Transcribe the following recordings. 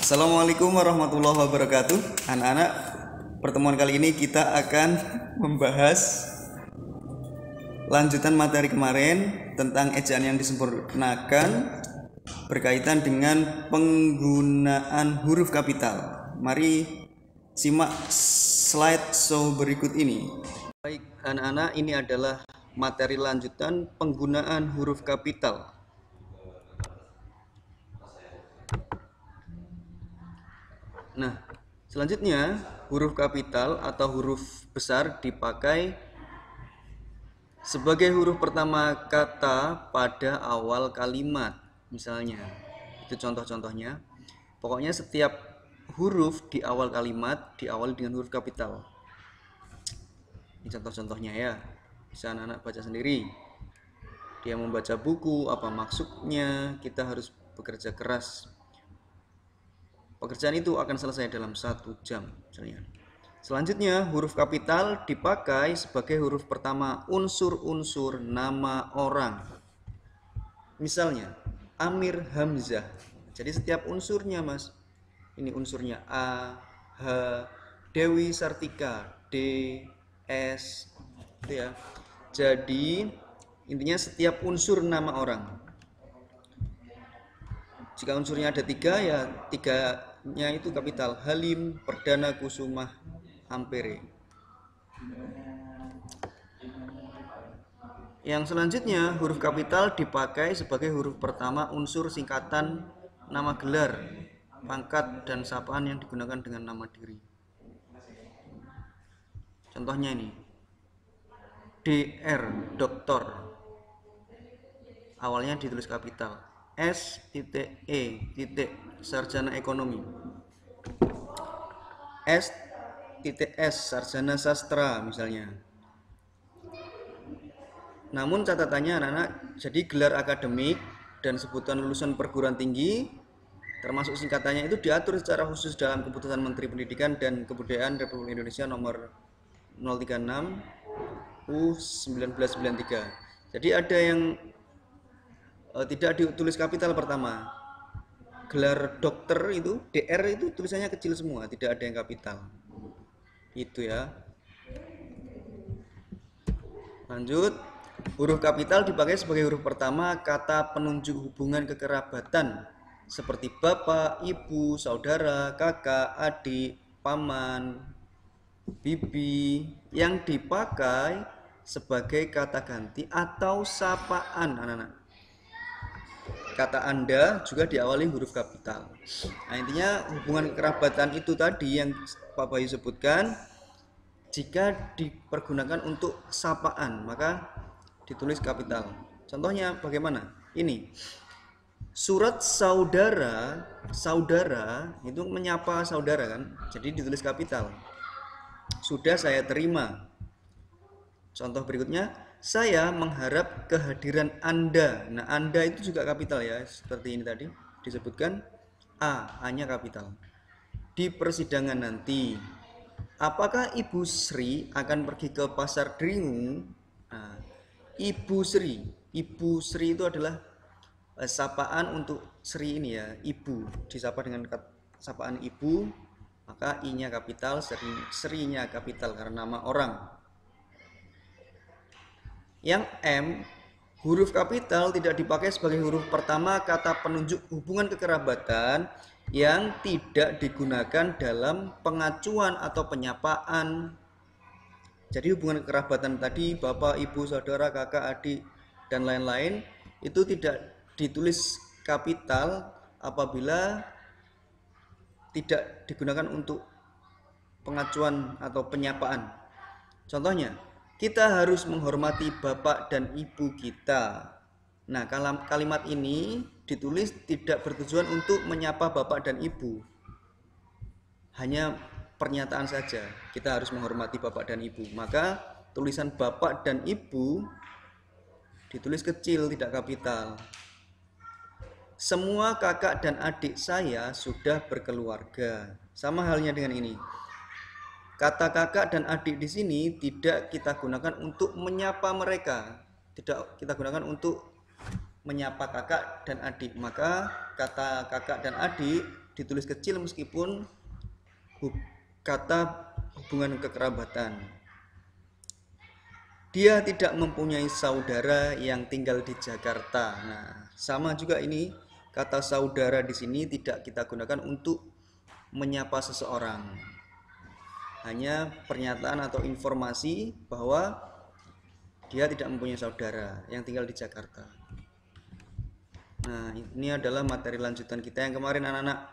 Assalamualaikum warahmatullahi wabarakatuh. Anak-anak, pertemuan kali ini kita akan membahas lanjutan materi kemarin tentang ejaan yang disempurnakan berkaitan dengan penggunaan huruf kapital. Mari simak slide show berikut ini. Baik anak-anak, ini adalah materi lanjutan penggunaan huruf kapital. Nah, selanjutnya huruf kapital atau huruf besar dipakai sebagai huruf pertama kata pada awal kalimat. Misalnya, itu contoh-contohnya. Pokoknya setiap huruf di awal kalimat diawali dengan huruf kapital. Ini contoh-contohnya ya. Bisa anak-anak baca sendiri. Dia membaca buku, apa maksudnya, kita harus bekerja keras. Pekerjaan itu akan selesai dalam 1 jam misalnya. Selanjutnya, huruf kapital dipakai sebagai huruf pertama unsur-unsur nama orang. Misalnya, Amir Hamzah. Jadi setiap unsurnya, Mas. Ini unsurnya A, H, Dewi Sartika, D, S, gitu ya. Jadi intinya setiap unsur nama orang. Jika unsurnya ada 3, ya 3-nya itu kapital. Halim, Perdana Kusumah, Ampere. Yang selanjutnya, huruf kapital dipakai sebagai huruf pertama unsur singkatan nama gelar, pangkat, dan sapaan yang digunakan dengan nama diri. Contohnya ini. DR, doktor. Awalnya ditulis kapital. S.E. sarjana ekonomi. S.S. sarjana sastra misalnya. Namun catatannya anak-anak, jadi gelar akademik dan sebutan lulusan perguruan tinggi termasuk singkatannya itu diatur secara khusus dalam Keputusan Menteri Pendidikan dan Kebudayaan Republik Indonesia nomor 036 U 1993. Jadi ada yang tidak ditulis kapital pertama. Gelar dokter itu, DR itu tulisannya kecil semua, tidak ada yang kapital. Itu ya. Lanjut, huruf kapital dipakai sebagai huruf pertama kata penunjuk hubungan kekerabatan seperti bapak, ibu, saudara, kakak, adik, paman, bibi, yang dipakai sebagai kata ganti atau sapaan anak-anak. Kata Anda juga diawali huruf kapital. Nah, intinya hubungan kekerabatan itu tadi yang Pak Bayu sebutkan, jika dipergunakan untuk sapaan maka ditulis kapital. Contohnya bagaimana? Ini surat saudara, saudara itu menyapa saudara kan, jadi ditulis kapital. Sudah saya terima. Contoh berikutnya, saya mengharap kehadiran Anda. Nah, Anda itu juga kapital ya, seperti ini tadi disebutkan. A-nya kapital. Di persidangan nanti, apakah Ibu Sri akan pergi ke pasar Dringu? Nah, Ibu Sri itu adalah sapaan untuk Sri ini ya, Ibu. Disapa dengan sapaan Ibu, maka I-nya kapital, Sri-nya kapital karena nama orang. Yang M, huruf kapital tidak dipakai sebagai huruf pertama kata penunjuk hubungan kekerabatan yang tidak digunakan dalam pengacuan atau penyapaan. Jadi hubungan kekerabatan tadi, bapak, ibu, saudara, kakak, adik, dan lain-lain, itu tidak ditulis kapital apabila tidak digunakan untuk pengacuan atau penyapaan. Contohnya, kita harus menghormati bapak dan ibu kita. Nah, kalimat ini ditulis tidak bertujuan untuk menyapa bapak dan ibu. Hanya pernyataan saja, kita harus menghormati bapak dan ibu. Maka tulisan bapak dan ibu ditulis kecil, tidak kapital. Semua kakak dan adik saya sudah berkeluarga. Sama halnya dengan ini. Kata kakak dan adik di sini tidak kita gunakan untuk menyapa mereka, tidak kita gunakan untuk menyapa kakak dan adik. Maka kata kakak dan adik ditulis kecil meskipun kata hubungan kekerabatan. Dia tidak mempunyai saudara yang tinggal di Jakarta. Nah, sama juga ini kata saudara di sini tidak kita gunakan untuk menyapa seseorang. Hanya pernyataan atau informasi bahwa dia tidak mempunyai saudara yang tinggal di Jakarta. Nah, ini adalah materi lanjutan kita yang kemarin anak-anak.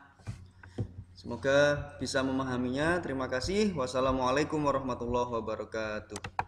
Semoga bisa memahaminya. Terima kasih. Wassalamualaikum warahmatullahi wabarakatuh.